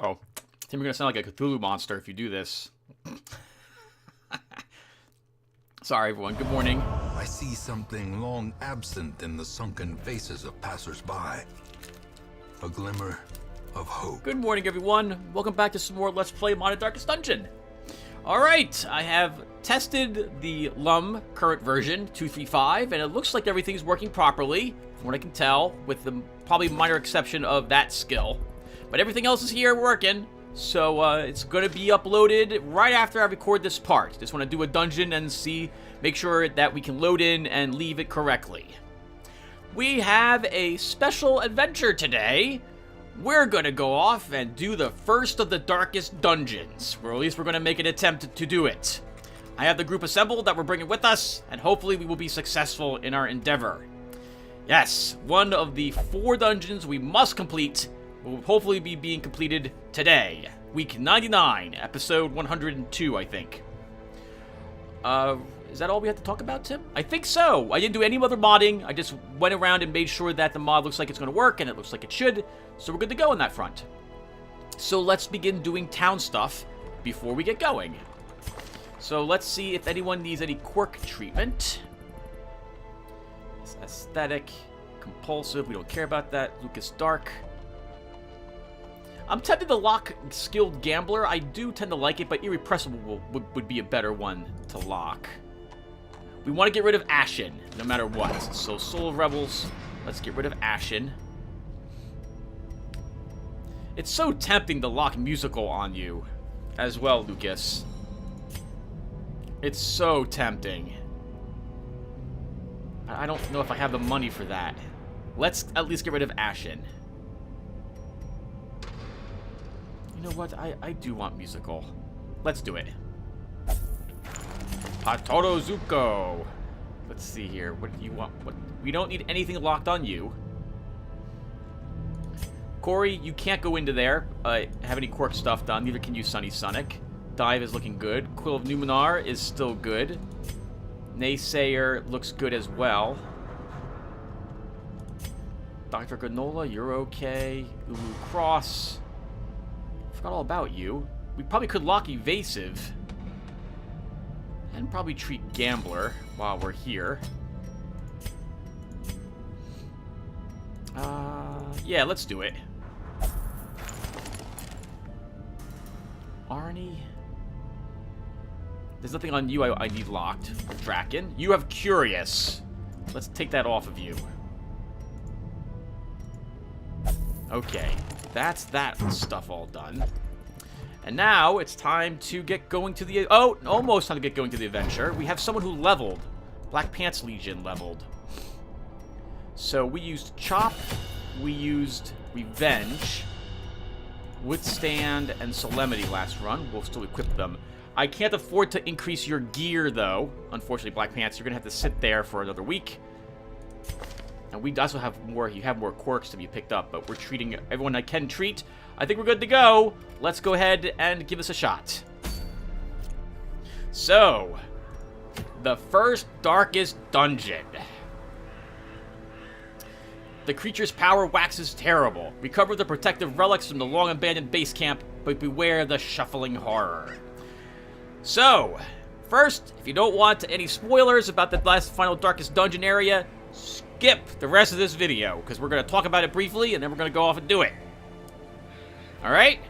Uh-oh. I think we're gonna sound like a Cthulhu monster if you do this. Sorry, everyone. Good morning. I see something long absent in the sunken faces of passers-by. A glimmer of hope. Good morning, everyone. Welcome back to some more Let's Play Mod Darkest Dungeon. Alright, I have tested the LUNM current version, 2.3.5, and it looks like everything's working properly, from what I can tell, with the probably minor exception of that skill. But everything else is here working, so it's going to be uploaded right after I record this part. Just want to do a dungeon and make sure that we can load in and leave it correctly. We have a special adventure today. We're going to go off and do the first of the darkest dungeons, or at least we're going to make an attempt to do it. I have the group assembled that we're bringing with us, and hopefully we will be successful in our endeavor. Yes, one of the 4 dungeons we must complete will hopefully be being completed today. Week 99, episode 102, I think. Is that all we have to talk about, Tim? I think so. I didn't do any other modding. I just went around and made sure that the mod looks like it's going to work, and it looks like it should. So we're good to go on that front. So let's begin doing town stuff before we get going. So let's see if anyone needs any quirk treatment. It's aesthetic, compulsive, we don't care about that. Lucas Dark. I'm tempted to lock Skilled Gambler. I do tend to like it, but Irrepressible would be a better one to lock. We want to get rid of Ashen, no matter what. So Soul of Rebels, let's get rid of Ashen. It's so tempting to lock Musical on you as well, Lucas. It's so tempting. I don't know if I have the money for that. Let's at least get rid of Ashen. You know what? I do want Musical. Let's do it. Hatoro Zuko. Let's see here. What do you want? We don't need anything locked on you. Corey, you can't go into there. Have any quirk stuff done. Neither can you, Sunny Sonic. Dive is looking good. Quill of Numenor is still good. Naysayer looks good as well. Dr. Granola, you're okay. Ulu Cross. Forgot all about you. We probably could lock Evasive. And probably treat Gambler while we're here. Yeah, let's do it. Arnie. There's nothing on you I need locked. Draken. You have Curious. Let's take that off of you. Okay. That's that stuff all done. And now it's time to get going to the... Oh, almost time to get going to the adventure. We have someone who leveled. Black Pants Legion leveled. So we used Chop. We used Revenge. Withstand and Solemnity last run. We'll still equip them. I can't afford to increase your gear, though. Unfortunately, Black Pants, you're going to have to sit there for another week. And we also have more... You have more quirks to be picked up, but we're treating everyone I can treat. I think we're good to go. Let's go ahead and give this a shot. So, the first darkest dungeon. The creature's power waxes terrible. Recover the protective relics from the long-abandoned base camp, but beware the shuffling horror. So, first, if you don't want any spoilers about the last final darkest dungeon area, skip the rest of this video, because we're going to talk about it briefly, and then we're going to go off and do it. Alright?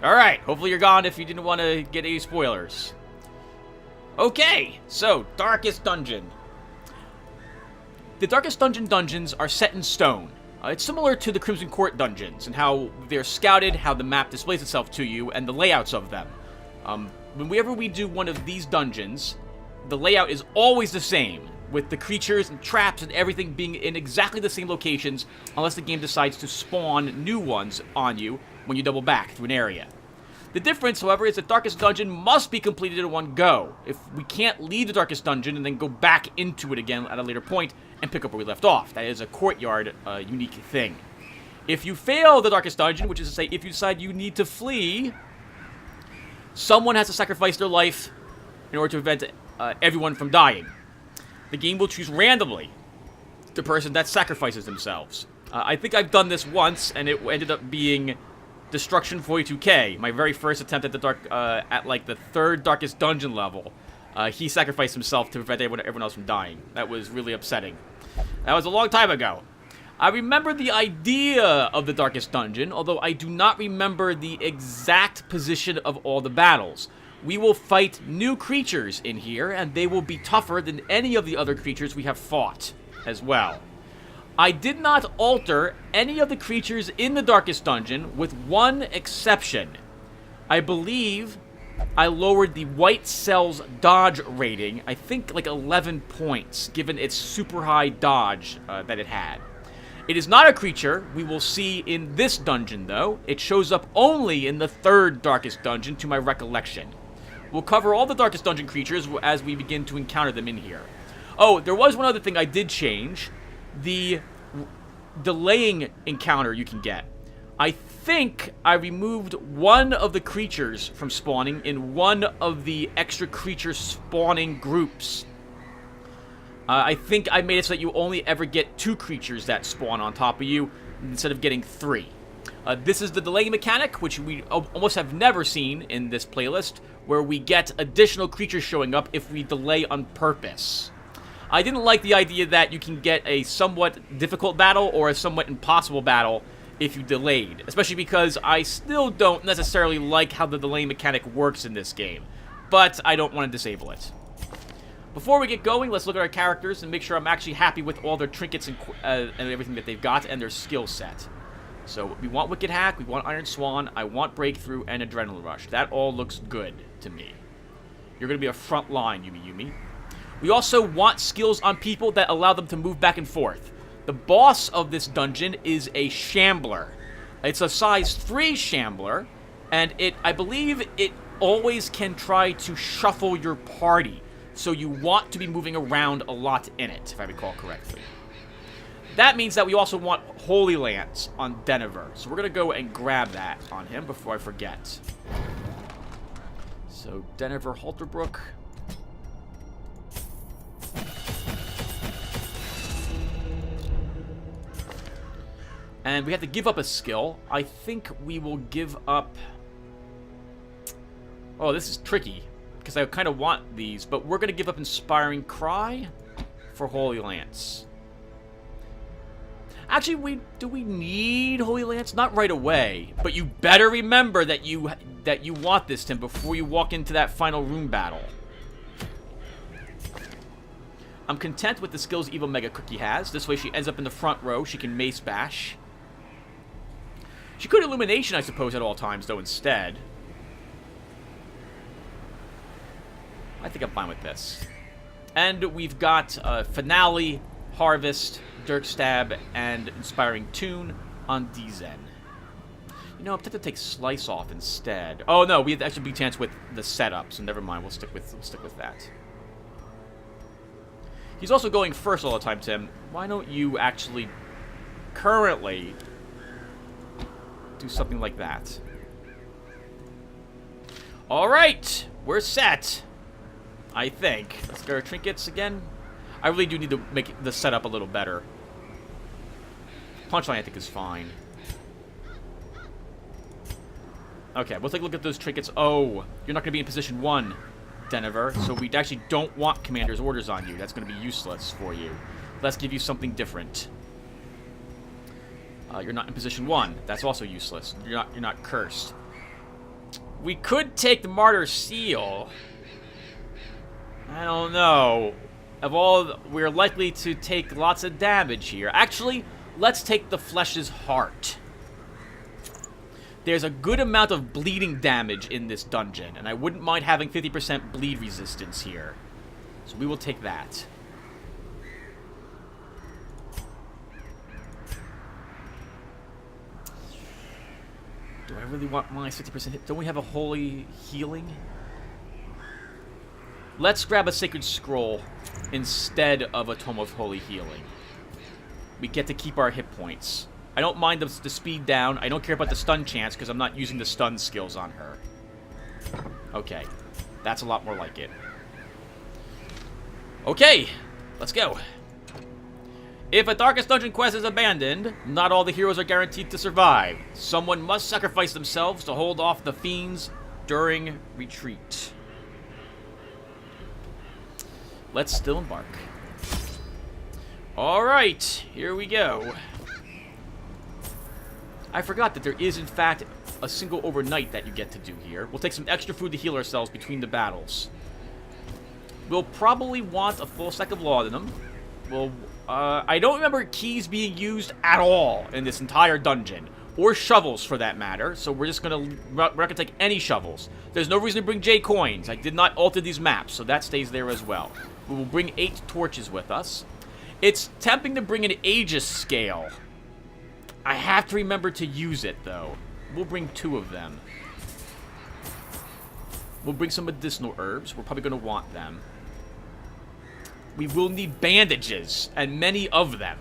Alright, hopefully you're gone if you didn't want to get any spoilers. Okay, so, Darkest Dungeon. The Darkest Dungeon dungeons are set in stone. It's similar to the Crimson Court dungeons, and how they're scouted, how the map displays itself to you, and the layouts of them. Whenever we do one of these dungeons, the layout is always the same, with the creatures and traps and everything being in exactly the same locations, unless the game decides to spawn new ones on you when you double back through an area. The difference, however, is that Darkest Dungeon must be completed in one go. If we can't leave the Darkest Dungeon and then go back into it again at a later point and pick up where we left off. That is a courtyard unique thing. If you fail the Darkest Dungeon, which is to say if you decide you need to flee, someone has to sacrifice their life in order to prevent everyone from dying. The game will choose randomly the person that sacrifices themselves. I think I've done this once, and it ended up being Destruction 42K, my very first attempt at the like the 3rd darkest dungeon level. He sacrificed himself to prevent everyone else from dying. That was really upsetting. That was a long time ago. I remember the idea of the darkest dungeon, although I do not remember the exact position of all the battles. We will fight new creatures in here, and they will be tougher than any of the other creatures we have fought as well. I did not alter any of the creatures in the darkest dungeon, with one exception. I believe I lowered the white cell's dodge rating, I think like 11 points, given its super high dodge that it had. It is not a creature we will see in this dungeon, though. It shows up only in the 3rd darkest dungeon, to my recollection. We'll cover all the darkest dungeon creatures as we begin to encounter them in here. Oh, there was one other thing I did change. The delaying encounter you can get. I think I removed one of the creatures from spawning in one of the extra creature spawning groups. I think I made it so that you only ever get 2 creatures that spawn on top of you instead of getting 3. This is the delay mechanic, which we almost have never seen in this playlist, where we get additional creatures showing up if we delay on purpose. I didn't like the idea that you can get a somewhat difficult battle or a somewhat impossible battle if you delayed, especially because I still don't necessarily like how the delay mechanic works in this game, but I don't want to disable it. Before we get going, let's look at our characters and make sure I'm actually happy with all their trinkets and everything that they've got and their skill set. So we want Wicked Hack, we want Iron Swan, I want Breakthrough, and Adrenaline Rush. That all looks good to me. You're going to be a front line, Yumi. We also want skills on people that allow them to move back and forth. The boss of this dungeon is a Shambler. It's a size 3 Shambler, and I believe it always can try to shuffle your party. So you want to be moving around a lot in it, if I recall correctly. That means that we also want Holy Lance on Denver. So we're going to go and grab that on him before I forget. So Denver Halterbrook. And we have to give up a skill. I think we will give up... Oh, this is tricky, because I kind of want these, but we're going to give up Inspiring Cry for Holy Lance. Actually, do we need Holy Lance? Not right away, but you better remember that you want this, Tim, before you walk into that final room battle. I'm content with the skills Evil Mega Cookie has. This way she ends up in the front row. She can Mace Bash. She could Illumination, I suppose, at all times, though, instead. I think I'm fine with this. And we've got Finale, Harvest, Dirk Stab, and Inspiring Tune on DZen. You know, I'm tempted to take Slice off instead. Oh, no, we have actually big chance with the setup, so never mind. We'll stick with that. He's also going first all the time, Tim. Why don't you actually currently do something like that? All right, we're set. I think. Let's get our trinkets again. I really do need to make the setup a little better. Punchline, I think, is fine. Okay, we'll take a look at those trinkets. Oh, you're not going to be in position 1, Denver, so we actually don't want Commander's Orders on you. That's going to be useless for you. Let's give you something different. You're not in position 1. That's also useless. You're not cursed. We could take the Martyr Seal. I don't know. We're likely to take lots of damage here. Actually, let's take the Flesh's Heart. There's a good amount of bleeding damage in this dungeon, and I wouldn't mind having 50% bleed resistance here. So we will take that. Do I really want my 50% hit? Don't we have a Holy Healing? Let's grab a Sacred Scroll instead of a Tome of Holy Healing. We get to keep our hit points. I don't mind the speed down. I don't care about the stun chance because I'm not using the stun skills on her. Okay. That's a lot more like it. Okay. Let's go. If a Darkest Dungeon quest is abandoned, not all the heroes are guaranteed to survive. Someone must sacrifice themselves to hold off the fiends during retreat. Let's still embark. Alright, here we go. I forgot that there is, in fact, a single overnight that you get to do here. We'll take some extra food to heal ourselves between the battles. We'll probably want a full stack of laudanum. I don't remember keys being used at all in this entire dungeon. Or shovels, for that matter. So we're just going to take any shovels. There's no reason to bring J coins. I did not alter these maps, so that stays there as well. We will bring 8 torches with us. It's tempting to bring an Aegis scale. I have to remember to use it, though. We'll bring 2 of them. We'll bring some medicinal herbs. We're probably going to want them. We will need bandages, and many of them.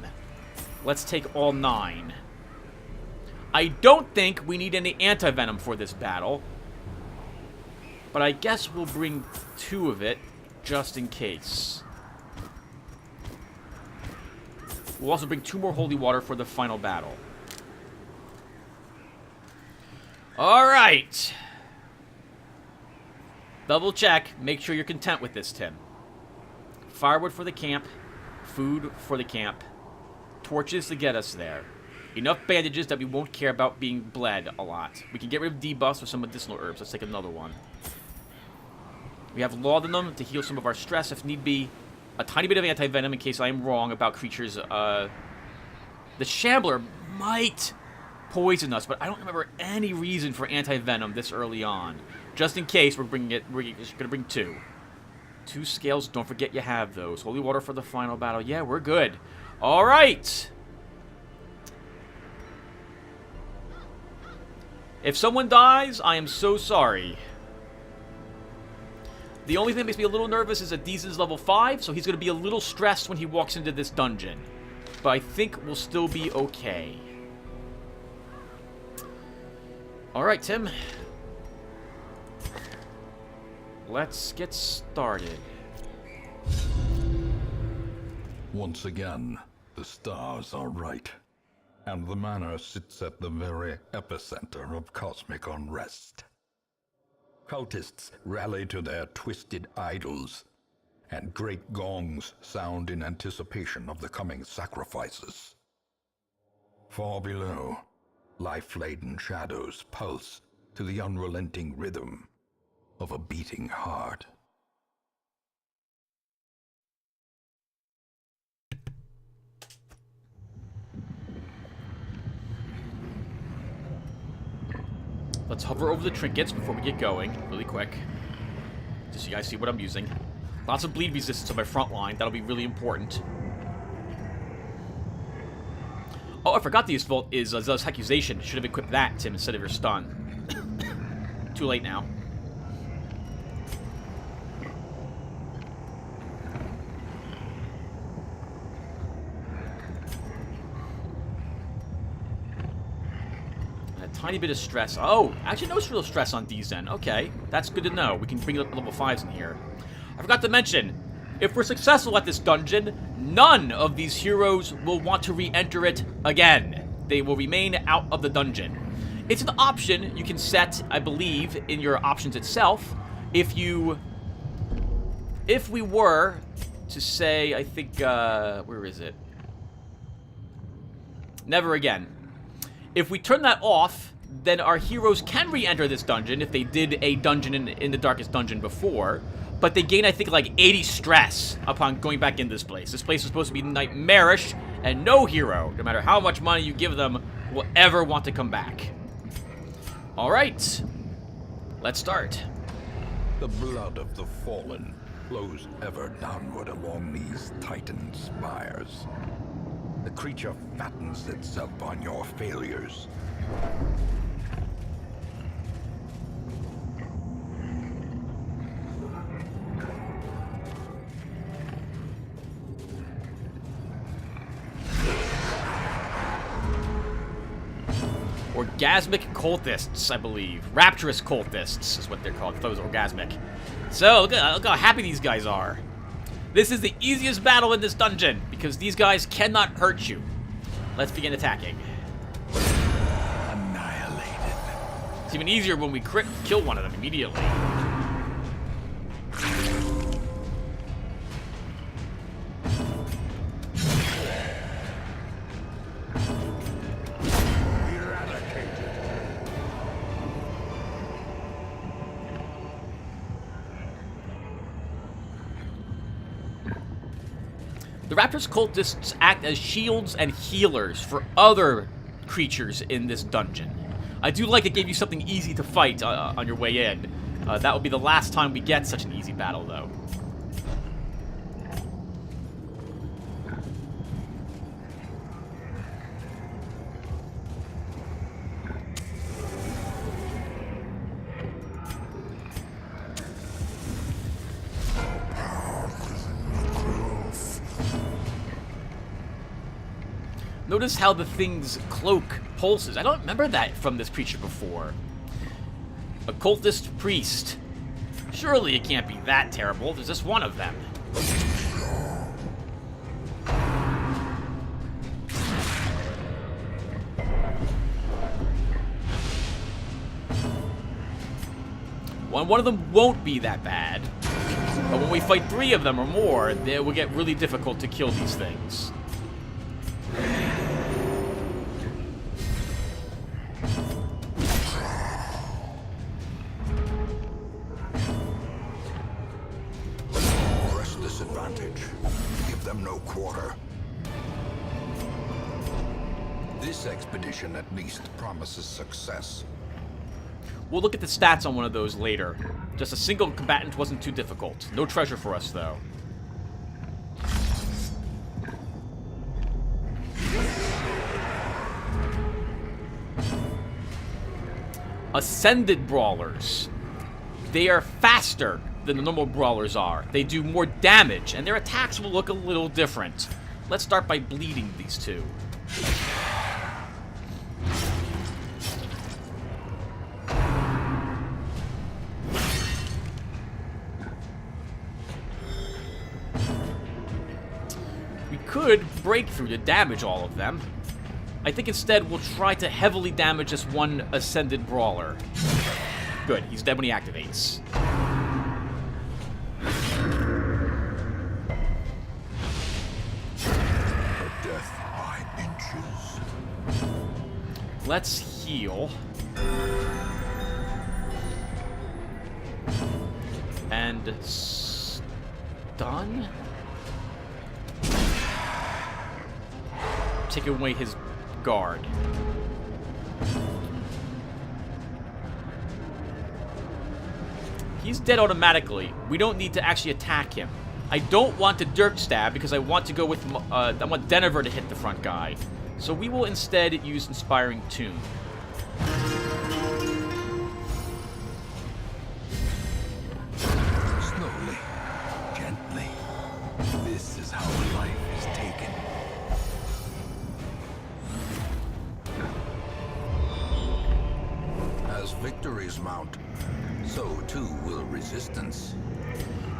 Let's take all 9. I don't think we need any anti-venom for this battle. But I guess we'll bring 2 of it, just in case. We'll also bring 2 more holy water for the final battle. Alright. Double check. Make sure you're content with this, Tim. Firewood for the camp. Food for the camp. Torches to get us there. Enough bandages that we won't care about being bled a lot. We can get rid of debuffs with some medicinal herbs. Let's take another one. We have laudanum to heal some of our stress if need be. A tiny bit of anti-venom in case I am wrong about creatures. The Shambler might poison us, but I don't remember any reason for anti-venom this early on. Just in case, we're going to bring 2. 2 scales, don't forget you have those. Holy water for the final battle. Yeah, we're good. All right. If someone dies, I am so sorry. The only thing that makes me a little nervous is that Deezen's level 5, so he's going to be a little stressed when he walks into this dungeon. But I think we'll still be okay. Alright, Tim. Let's get started. Once again, the stars are right. And the manor sits at the very epicenter of cosmic unrest. Cultists rally to their twisted idols, and great gongs sound in anticipation of the coming sacrifices. Far below, life-laden shadows pulse to the unrelenting rhythm of a beating heart. Let's hover over the trinkets before we get going, really quick. Just so you guys see what I'm using. Lots of bleed resistance on my front line. That'll be really important. Oh, I forgot the Vault is Zealous Accusation. Should have equipped that, Tim, instead of your stun. Too late now. Tiny bit of stress. Oh, actually no real stress on Deezen. Okay, that's good to know. We can bring up level 5s in here. I forgot to mention, if we're successful at this dungeon, none of these heroes will want to re-enter it again. They will remain out of the dungeon. It's an option you can set, I believe, in your options itself. If we were to say, I think, where is it? Never again. If we turn that off, then our heroes can re-enter this dungeon if they did a dungeon in the Darkest Dungeon before, but they gain, I think, like 80 stress upon going back in this place. This place is supposed to be nightmarish, and no hero, no matter how much money you give them, will ever want to come back. Alright, let's start. The blood of the fallen flows ever downward along these titan spires. The creature fattens itself on your failures. Orgasmic cultists, I believe. Rapturous cultists is what they're called. I thought it was orgasmic. So, look how happy these guys are. This is the easiest battle in this dungeon, because these guys cannot hurt you. Let's begin attacking. Annihilated. It's even easier when we kill one of them immediately. The Raptor's cultists act as shields and healers for other creatures in this dungeon. I do like it gave you something easy to fight on your way in. That will be the last time we get such an easy battle, though. Notice how the thing's cloak pulses. I don't remember that from this creature before. A cultist priest. Surely it can't be that terrible. There's just one of them. One of them won't be that bad. But when we fight 3 of them or more, it will get really difficult to kill these things. Give them no quarter. This expedition at least promises success. We'll look at the stats on one of those later. Just a single combatant wasn't too difficult. No treasure for us, though. Ascended brawlers. They are faster than the normal brawlers are. They do more damage, and their attacks will look a little different. Let's start by bleeding these 2. We could break through to damage all of them. I think instead we'll try to heavily damage this one Ascended brawler. Good, he's dead when he activates. Let's heal. And stun? Take away his guard. He's dead automatically. We don't need to actually attack him. I don't want to Dirk Stab because I want to go with... I want Denver to hit the front guy. So we will instead use Inspiring Tune. Slowly, gently. This is how life is taken. As victories mount, so too will resistance.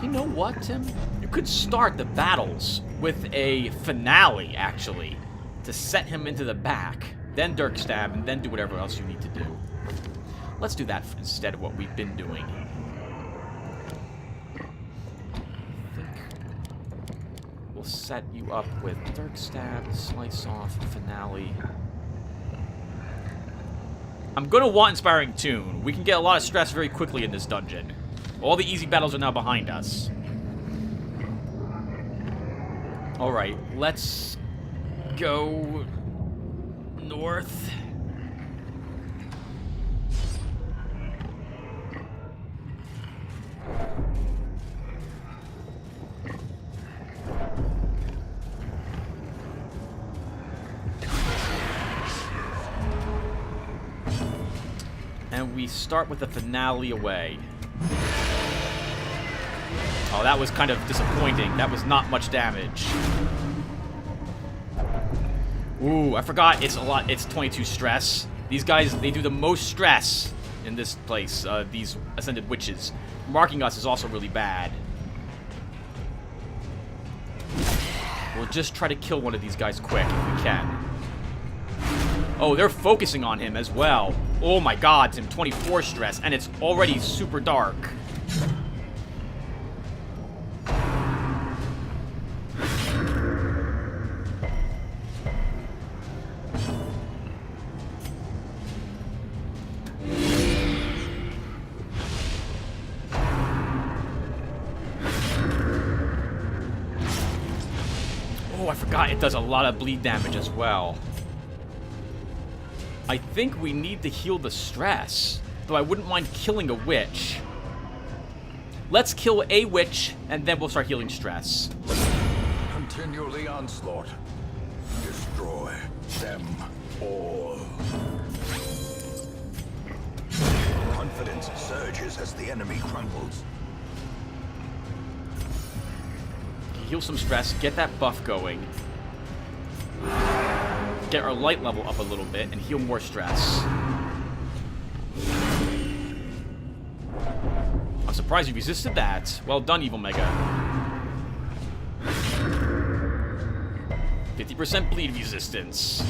You know what, Tim? You could start the battles with a finale, actually, to set him into the back, then Dirk Stab, and then do whatever else you need to do. Let's do that instead of what we've been doing. I think we'll set you up with Dirk Stab, Slice Off, Finale. I'm gonna want Inspiring Tune. We can get a lot of stress very quickly in this dungeon. All the easy battles are now behind us. Alright, let's go north. And we start with the finale away. Oh, that was kind of disappointing. That was not much damage. Ooh, I forgot it's a lot. It's 22 stress. These guys, they do the most stress in this place, these Ascended Witches. Marking us is also really bad. We'll just try to kill one of these guys quick if we can. Oh, they're focusing on him as well. Oh my god, Tim, 24 stress, and it's already super dark. Oh, I forgot it does a lot of bleed damage as well. I think we need to heal the stress, though I wouldn't mind killing a witch. Let's kill a witch, and then we'll start healing stress. Continue the onslaught. Destroy them all. Confidence surges as the enemy crumbles. Heal some stress, get that buff going. Get our light level up a little bit and heal more stress. I'm surprised you resisted that. Well done, Evil Mega. 50% bleed resistance.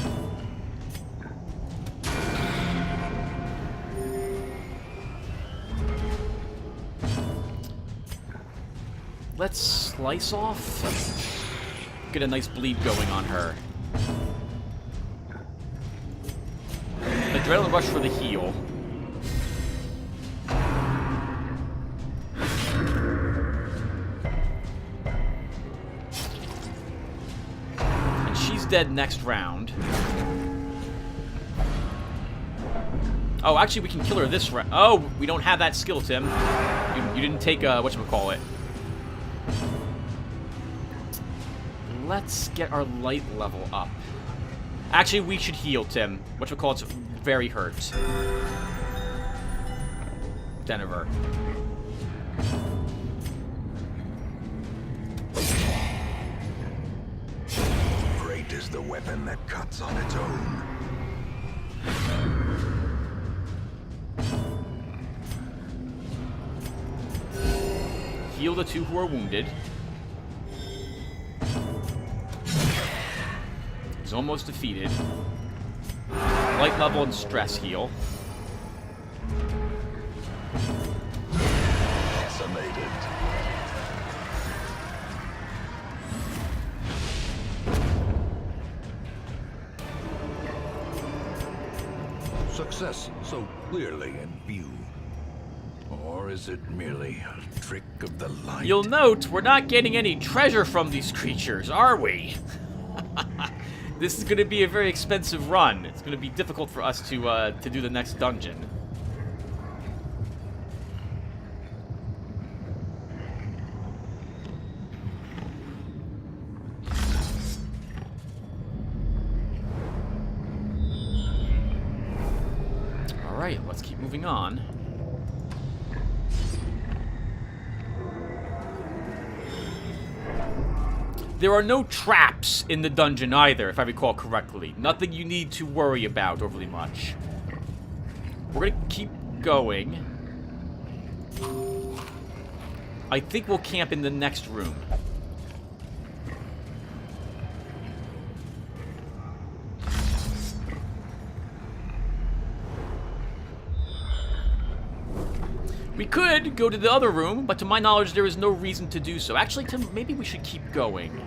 Let's slice off. Get a nice bleed going on her. Adrenaline rush for the heal. And she's dead next round. Oh, actually, we can kill her this round. Oh, we don't have that skill, Tim. You didn't take, whatchamacallit. Let's get our light level up. Actually, we should heal, Tim. Whatchamacallit's very hurt. Denver. Great is the weapon that cuts on its own. Heal the two who are wounded. He's almost defeated. Light level and stress heal. Decimated. Success so clearly in view. Or is it merely a trick of the light? You'll note we're not getting any treasure from these creatures, are we? This is going to be a very expensive run. It's going to be difficult for us to do the next dungeon. All right, let's keep moving on. There are no traps in the dungeon either, if I recall correctly. Nothing you need to worry about overly much. We're gonna keep going. I think we'll camp in the next room. We could go to the other room, but to my knowledge, there is no reason to do so. Actually, Tim, maybe we should keep going.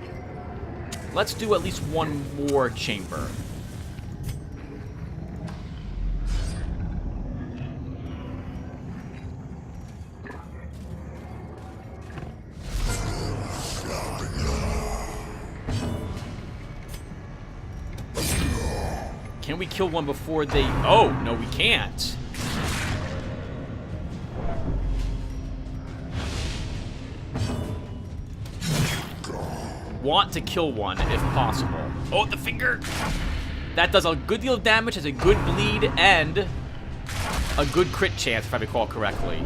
Let's do at least one more chamber. Can we kill one before they... Oh, no, we can't. Want to kill one if possible. Oh, the finger! That does a good deal of damage, has a good bleed, and a good crit chance, if I recall correctly.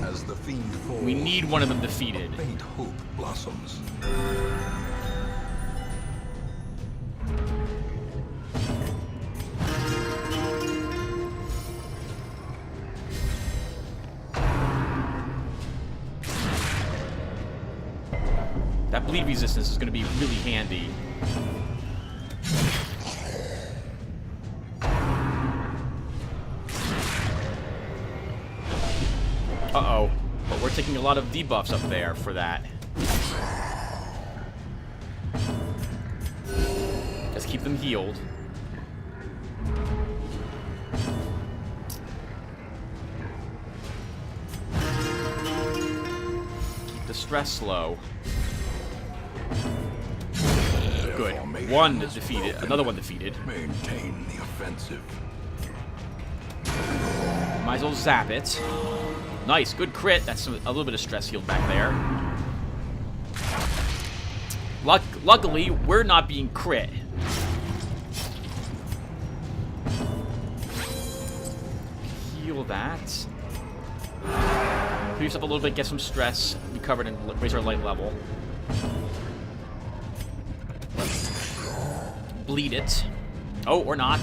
As the fiend falls, We need one of them defeated. faint hope blossoms. bleed resistance is going to be really handy. Uh-oh. But we're taking a lot of debuffs up there for that. Just keep them healed. Keep the stress low. Good. One defeated. Another one defeated. Maintain the offensive. Might as well zap it. Nice, good crit. That's a little bit of stress healed back there. Luckily, we're not being crit. Heal that. Heal yourself a little bit, get some stress, recover, and raise our light level. Bleed it. Oh, or not.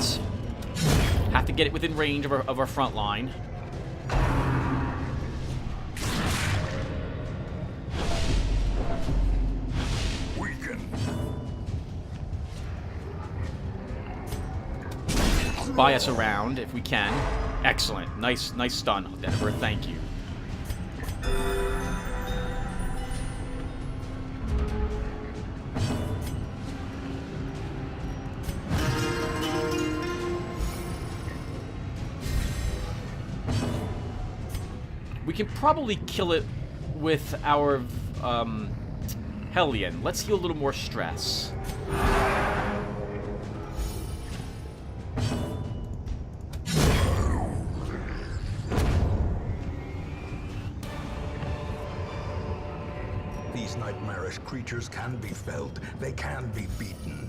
Have to get it within range of our front line. Buy us around if we can. Excellent. Nice stun, Denver. Thank you. We can probably kill it with our Hellion. Let's heal a little more stress. These nightmarish creatures can be felled. They can be beaten.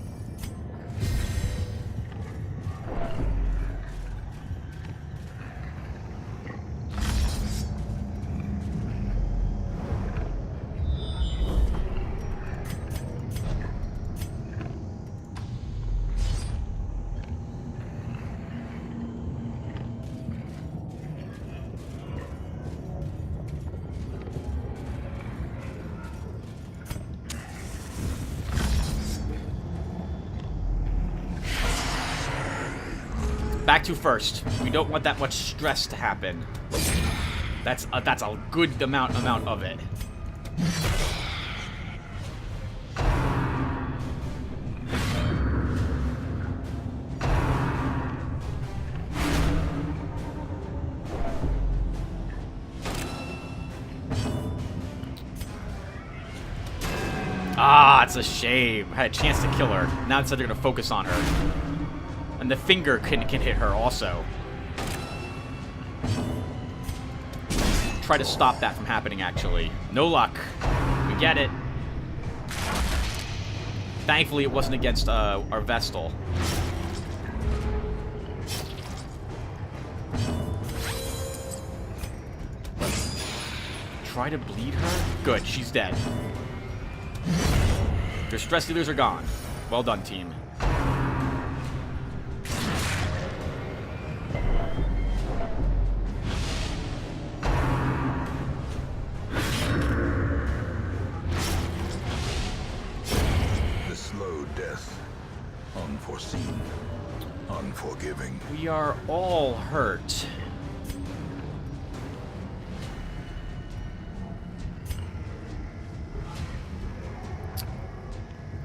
Back to first. We don't want that much stress to happen. That's a good amount of it. Ah, it's a shame. I had a chance to kill her. Now instead they're gonna focus on her. And the finger can hit her also. Try to stop that from happening, actually. No luck. We get it. Thankfully, it wasn't against our Vestal. Try to bleed her? Good, she's dead. Your stress dealers are gone. Well done, team. Unforeseen, unforgiving. We are all hurt.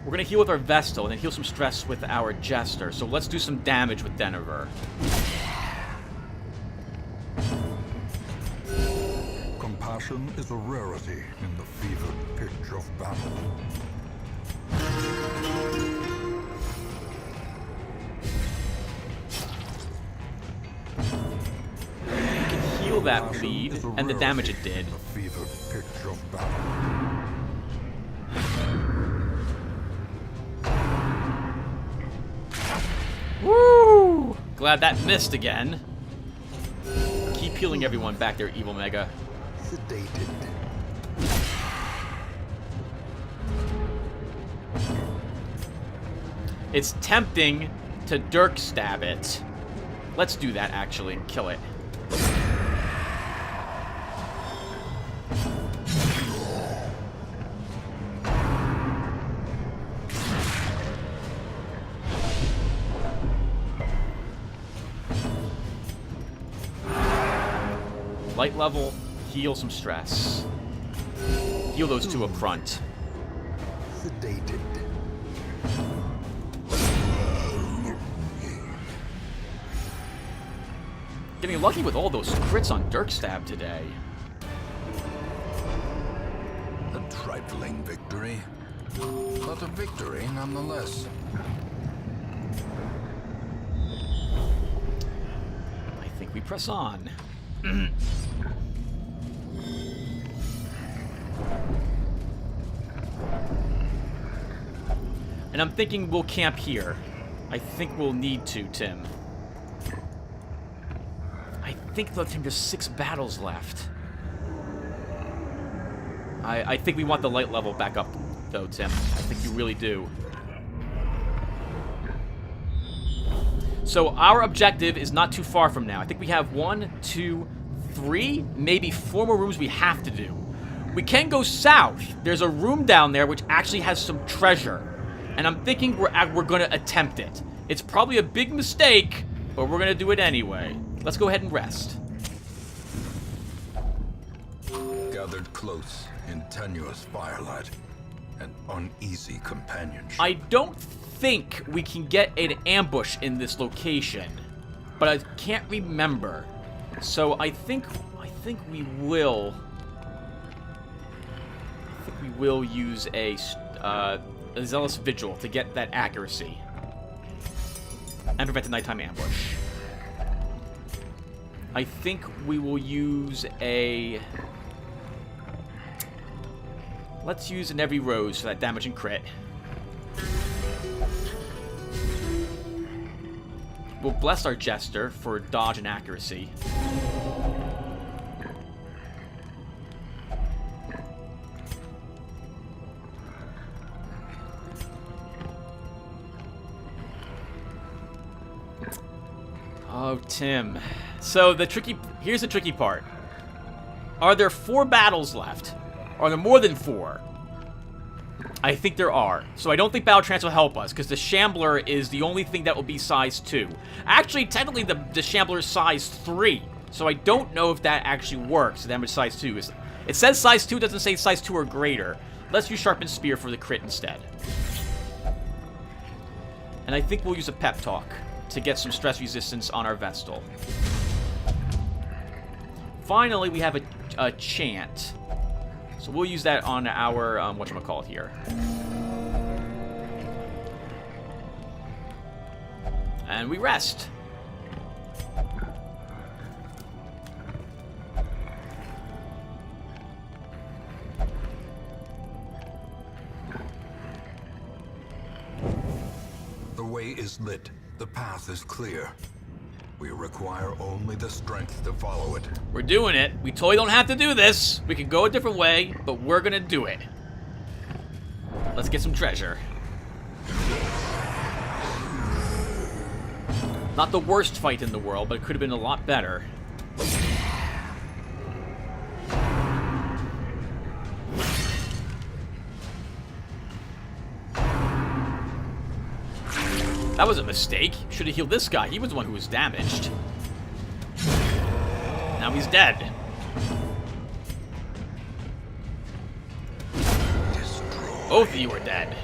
We're gonna heal with our Vestal and then heal some stress with our Jester. So let's do some damage with Denver. Compassion is a rarity in the fevered pitch of battle. That bleed and the damage it did. Woo! Glad that missed again. Keep healing everyone back there, Evil Mega. Sedated. It's tempting to Dirk stab it. Let's do that actually and kill it. Light level, heal some stress. Heal those two up front. Sedated. Getting lucky with all those crits on Dirk Stab today. A trifling victory, but a victory nonetheless. I think we press on. And I'm thinking we'll camp here. I think we'll need to, Tim. I think, though, Tim, there's 6 battles left. I think we want the light level back up, though, Tim. I think you really do. So our objective is not too far from now. I think we have 1, 2, 3, maybe 4 more rooms we have to do. We can go south. There's a room down there which actually has some treasure. And I'm thinking we're going to attempt it. It's probably a big mistake, but we're going to do it anyway. Let's go ahead and rest. Gathered close in tenuous firelight and uneasy companionship. I don't think we can get an ambush in this location, but I can't remember. So I think we will. I think we will use a zealous vigil to get that accuracy and prevent a nighttime ambush. I think we will use a... Let's use an every rose for that damage and crit. We'll bless our Jester for dodge and accuracy. Oh, Tim. So here's the tricky part. Are there 4 battles left? Are there more than 4? I think there are. So I don't think Battle Trance will help us, because the Shambler is the only thing that will be size 2. Actually, technically, the Shambler is size 3. So I don't know if that actually works, the damage size 2 is. It says size 2, it doesn't say size 2 or greater. Let's use Sharpened Spear for the crit instead. And I think we'll use a Pep Talk to get some stress resistance on our Vestal. Finally, we have a Chant. So we'll use that on our, whatchamacallit here. And we rest. The way is lit. The path is clear. We require only the strength to follow it. We're doing it. We totally don't have to do this. We can go a different way, but we're gonna do it. Let's get some treasure. Not the worst fight in the world, but it could have been a lot better. That was a mistake. Should have healed this guy. He was the one who was damaged. Now he's dead. Both of you are dead.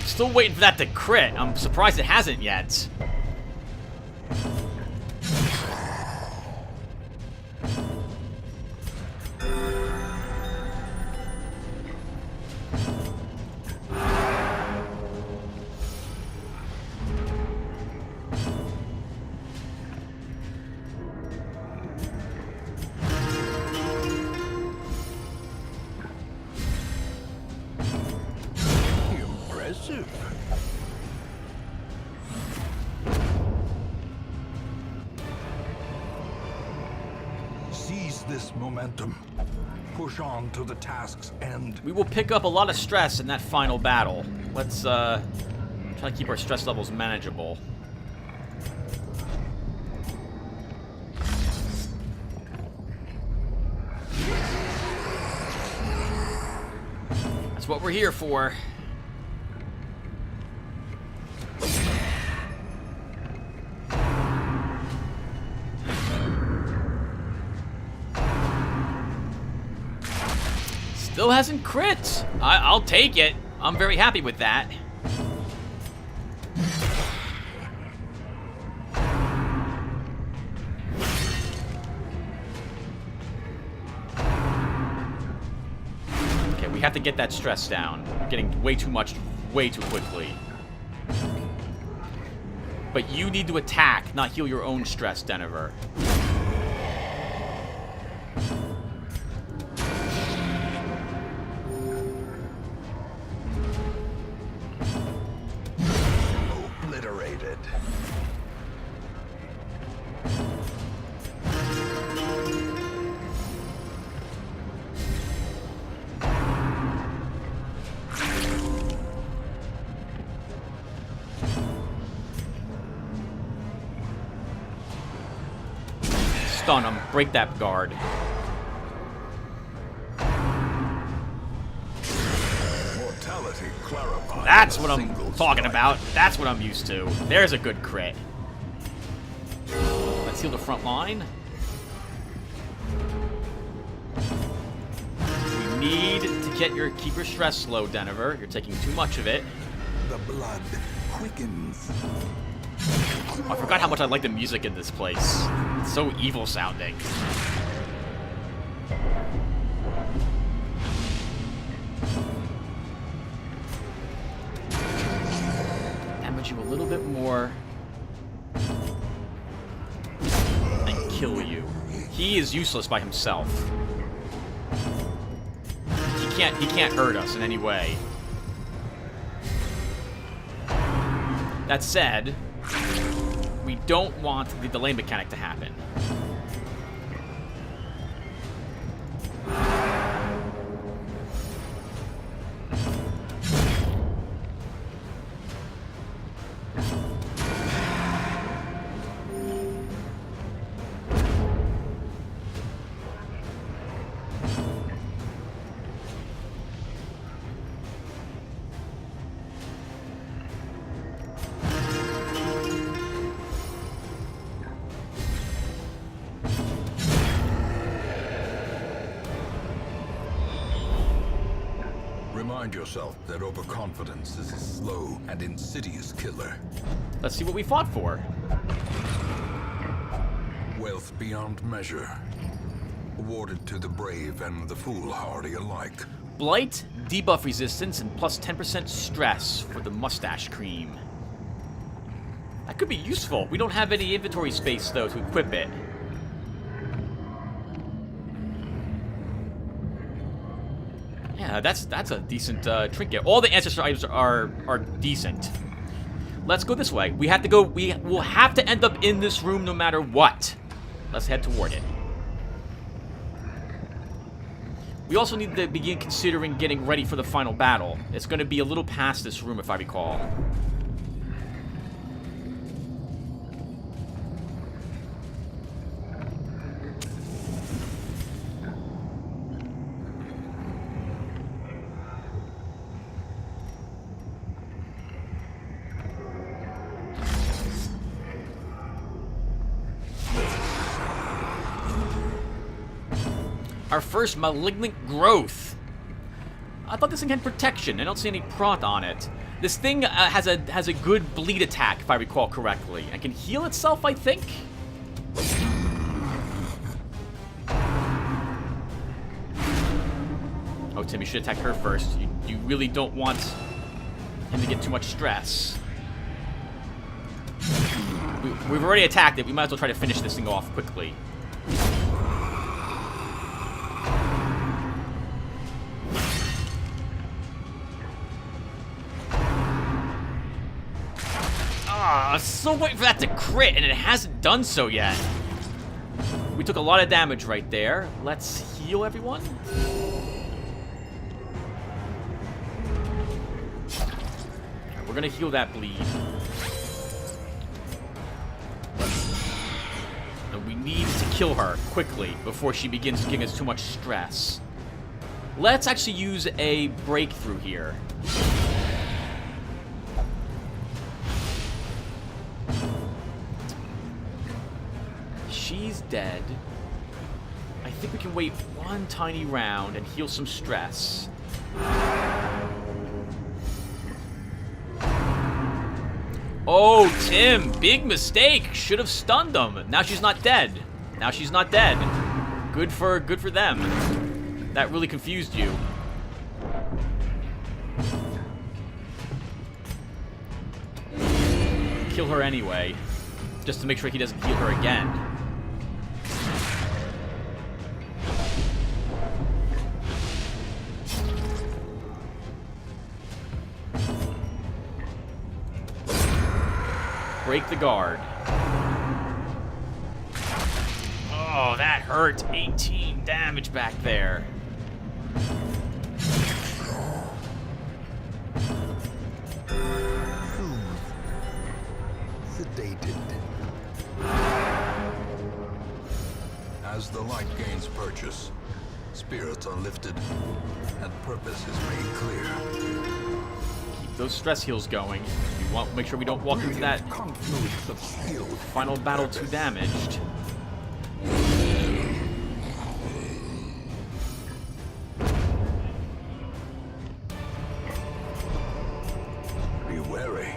Still waiting for that to crit. I'm surprised it hasn't yet. Seize this momentum. Push on to the task's end. We will pick up a lot of stress in that final battle. Let's try to keep our stress levels manageable. what we're here for. Still hasn't crit. I'll take it. I'm very happy with that. Okay, we have to get that stress down. We're getting way too much, way too quickly. But you need to attack, not heal your own stress, Denver. Stun him. Break that guard. Mortality clarified. That's what I'm talking about. That's what I'm used to. There's a good crit. Let's heal the front line. We need to keep your stress low, Denver. You're taking too much of it. The blood quickens. I forgot how much I like the music in this place. It's so evil sounding. Damage you a little bit more. And kill you. He is useless by himself. He can't hurt us in any way. That said, we don't want the delay mechanic to happen. Remind yourself that overconfidence is a slow and insidious killer. Let's see what we fought for. Wealth beyond measure. Awarded to the brave and the foolhardy alike. Blight, debuff resistance, and plus 10% stress for the mustache cream. That could be useful. We don't have any inventory space, though, to equip it. Yeah, that's a decent trinket. All the ancestor items are decent. Let's go this way. We have to go. We will have to end up in this room no matter what. Let's head toward it. We also need to begin considering getting ready for the final battle. It's going to be a little past this room, if I recall. Our first malignant growth. I thought this thing had protection. I don't see any prot on it. This thing has a good bleed attack, if I recall correctly. And can heal itself, I think. Oh, Tim, you should attack her first. You really don't want him to get too much stress. We've already attacked it. We might as well try to finish this thing off quickly. I was so waiting for that to crit, and it hasn't done so yet. We took a lot of damage right there. Let's heal everyone. Right, we're gonna heal that bleed. And we need to kill her quickly before she begins giving us too much stress. Let's actually use a breakthrough here. She's dead. I think we can wait one tiny round and heal some stress. Oh, Tim, big mistake. Should have stunned them. Now she's not dead. Now she's not dead. Good for them. That really confused you. Kill her anyway, just to make sure he doesn't heal her again. Break the guard. Oh, that hurt. 18 damage back there. Sedated. As the light gains purchase, spirits are lifted, and purpose is made clear. Keep those stress heals going. We want to make sure we don't walk into that final battle too damaged. Be wary.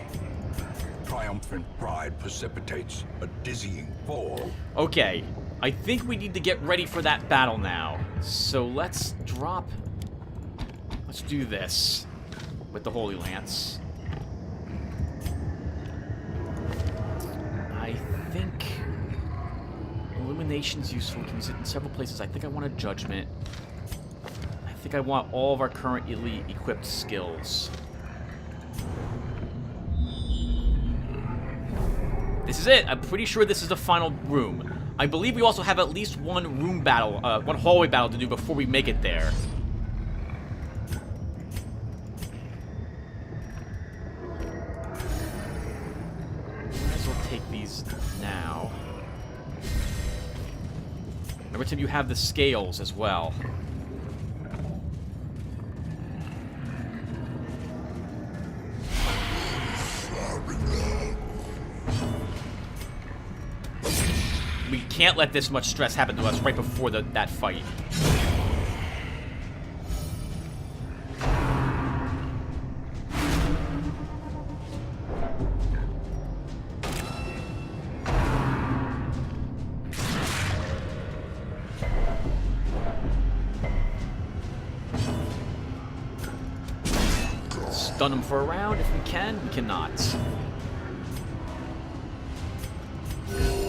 Triumphant pride precipitates a dizzying fall. Okay, I think we need to get ready for that battle now. So let's drop... Let's do this with the Holy Lance. I think Illumination's useful. We can use it in several places. I think I want a Judgment. I think I want all of our current elite equipped skills. This is it. I'm pretty sure this is the final room. I believe we also have at least one room battle, one hallway battle to do before we make it there. Might as well take these now. Remember, Tim, you have the scales as well. We can't let this much stress happen to us right before that fight. Stun him for a round if we can. We cannot.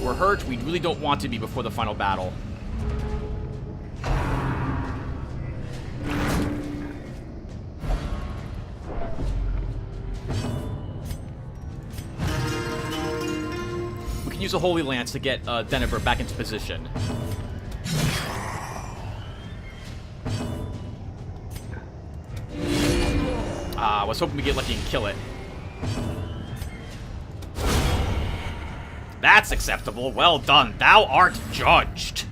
We're hurt. We really don't want to be before the final battle. We can use a Holy Lance to get Denver back into position. I was hoping we get lucky and kill it. That's acceptable. Well done. Thou art judged.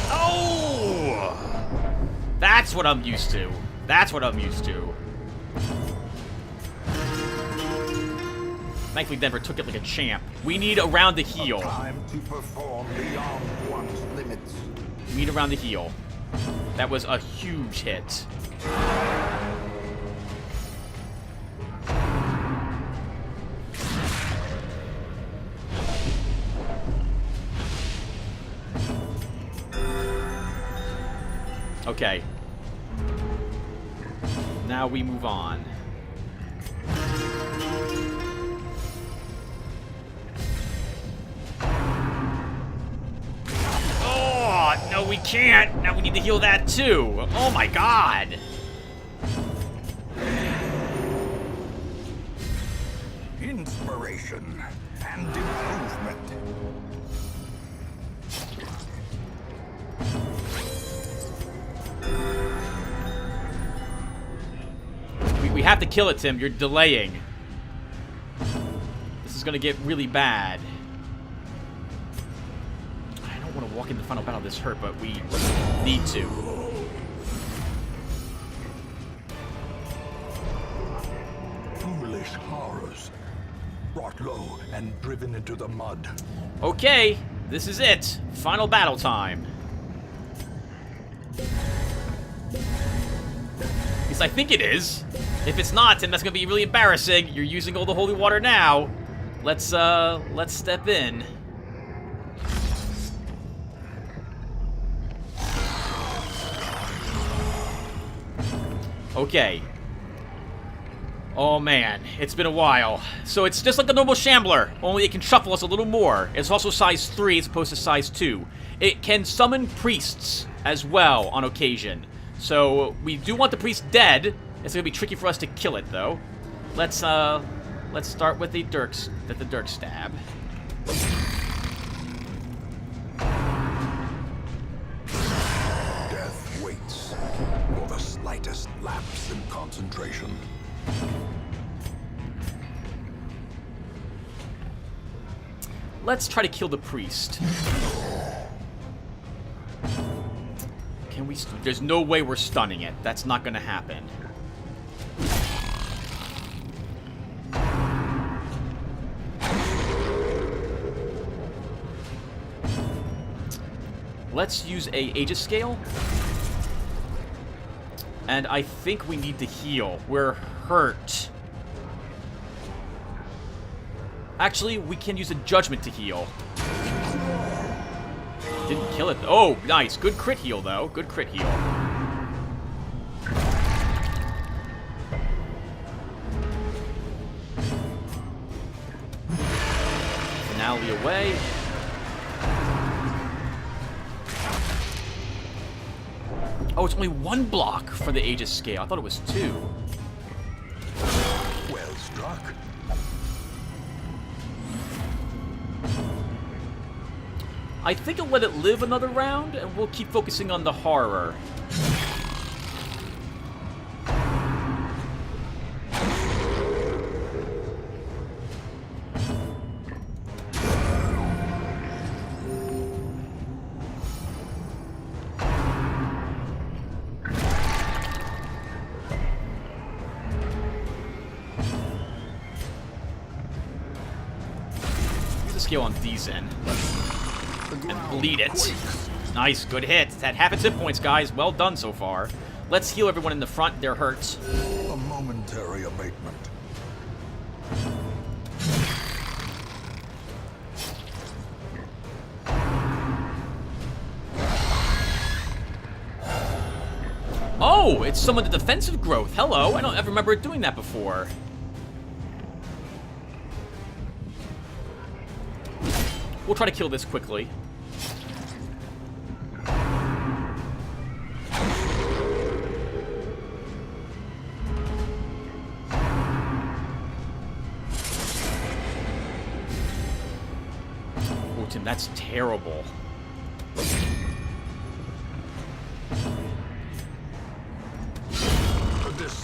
Oh! That's what I'm used to. That's what I'm used to. Thankfully, Denver took it like a champ. We need a round to heal. Time to perform beyond one's limits. We need a round to heal. That was a huge hit. Okay. Now we move on. Oh, no, we can't. Now we need to heal that too. Oh my god. Inspiration and improvement. We have to kill it, Tim. You're delaying. This is gonna get really bad. I don't want to walk walking the final battle this hurt, but we need to. Foolish horrors. Brought low and driven into the mud. Okay, this is it. Final battle time. At least I think it is. If it's not, then that's gonna be really embarrassing. You're using all the holy water now. Let's step in. Okay. Oh man, it's been a while. So it's just like a normal Shambler, only it can shuffle us a little more. It's also size 3 as opposed to size 2. It can summon priests as well on occasion. So we do want the priest dead. It's gonna be tricky for us to kill it though. Let's start with the Dirk stab. Death waits for the slightest lapse in concentration. Let's try to kill the priest. Can we? There's no way we're stunning it. That's not gonna happen. Let's use a Aegis Scale. And I think we need to heal. We're hurt. Actually, we can use a Judgment to heal. Didn't kill it. Oh, nice. Good crit heal, though. Good crit heal. Finale away. Oh, it's only 1 block for the Aegis Scale. I thought it was 2. Well struck. I think I'll let it live another round, and we'll keep focusing on the horror. Use a skill on Dzen. And bleed it. Nice, good hit. That half its hit points, guys. Well done so far. Let's heal everyone in the front. They're hurt. A momentary abatement. Oh, it's some of the defensive growth. Hello. I don't ever remember it doing that before. We'll try to kill this quickly. Oh, Tim, that's terrible.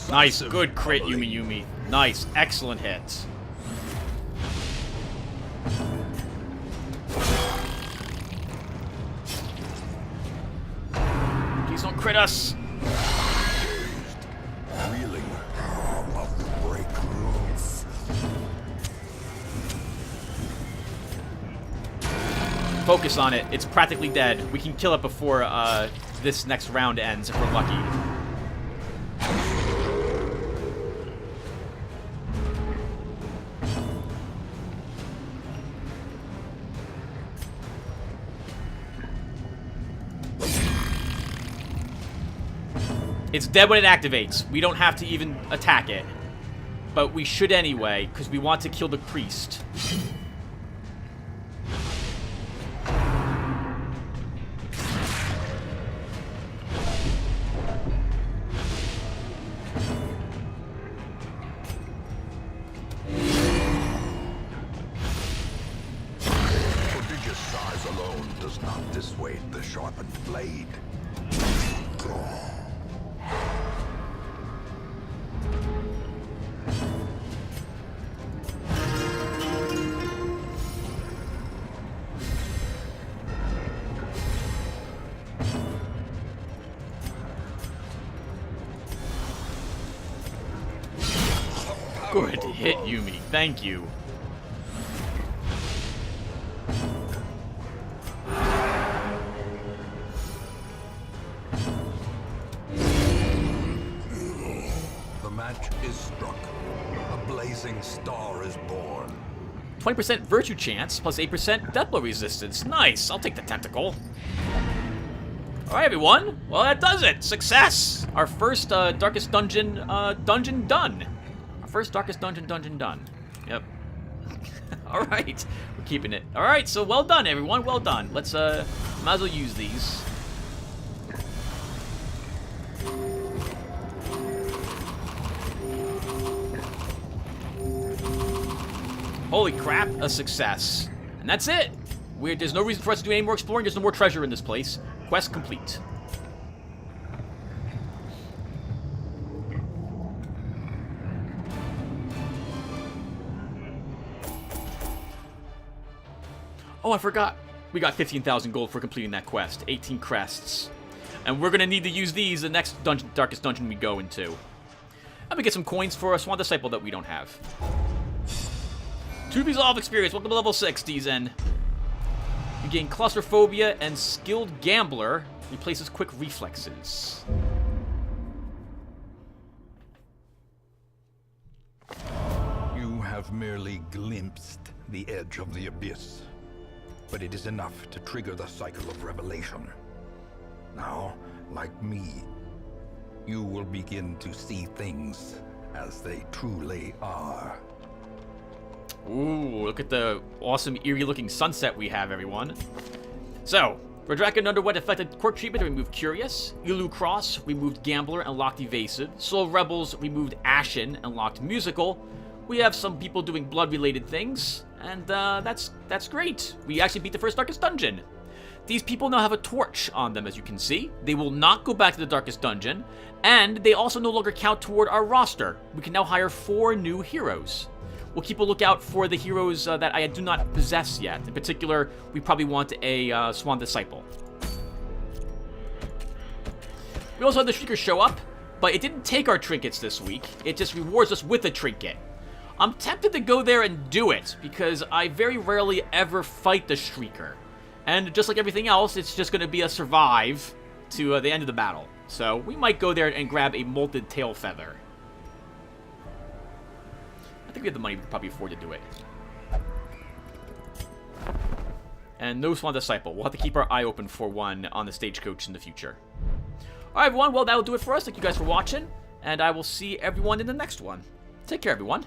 Nice, good crit, Yumi. Nice, excellent hits. Please don't crit us. Reeling of the break roof. Focus on it. It's practically dead. We can kill it before this next round ends if we're lucky. It's dead when it activates. We don't have to even attack it. But we should anyway, because we want to kill the priest. Prodigious size alone does not dissuade the sharpened blade. Good hit, Yumi. Thank you. The match is struck. A blazing star is born. 20% virtue chance plus 8% death blow resistance. Nice. I'll take the tentacle. Alright, everyone. Well, that does it. Success! Our first Darkest Dungeon done. Our first Darkest Dungeon done. Yep. Alright. We're keeping it. Alright, so well done, everyone. Well done. Let's, might as well use these. Holy crap, a success. And that's it. There's no reason for us to do any more exploring. There's no more treasure in this place. Quest complete. Oh, I forgot. We got 15,000 gold for completing that quest. 18 crests. And we're going to need to use these the next dungeon, Darkest Dungeon we go into. And we get some coins for a Swan Disciple that we don't have. 2 Resolve experience. Welcome to level 6, DZen. You gain Claustrophobia and Skilled Gambler. Replaces Quick Reflexes. You have merely glimpsed the edge of the abyss, but it is enough to trigger the cycle of revelation. Now, like me, you will begin to see things as they truly are. Ooh, look at the awesome, eerie-looking sunset we have, everyone. So, for Draken Underwent affected quirk treatment, we moved Curious. Elu Cross, we moved Gambler and locked Evasive. Soul Rebels, we moved Ashen and locked Musical. We have some people doing blood-related things, and that's great. We actually beat the first Darkest Dungeon. These people now have a torch on them, as you can see. They will not go back to the Darkest Dungeon, and they also no longer count toward our roster. We can now hire 4 new heroes. We'll keep a lookout for the heroes that I do not possess yet. In particular, we probably want a Swan Disciple. We also had the Shrieker show up, but it didn't take our trinkets this week. It just rewards us with a trinket. I'm tempted to go there and do it, because I very rarely ever fight the Shrieker. And just like everything else, it's just going to be a survive to the end of the battle. So we might go there and grab a Molted Tail Feather. I think we have the money we could probably afford to do it. And no Swan Disciple. We'll have to keep our eye open for one on the stagecoach in the future. Alright, everyone. Well, that'll do it for us. Thank you guys for watching. And I will see everyone in the next one. Take care, everyone.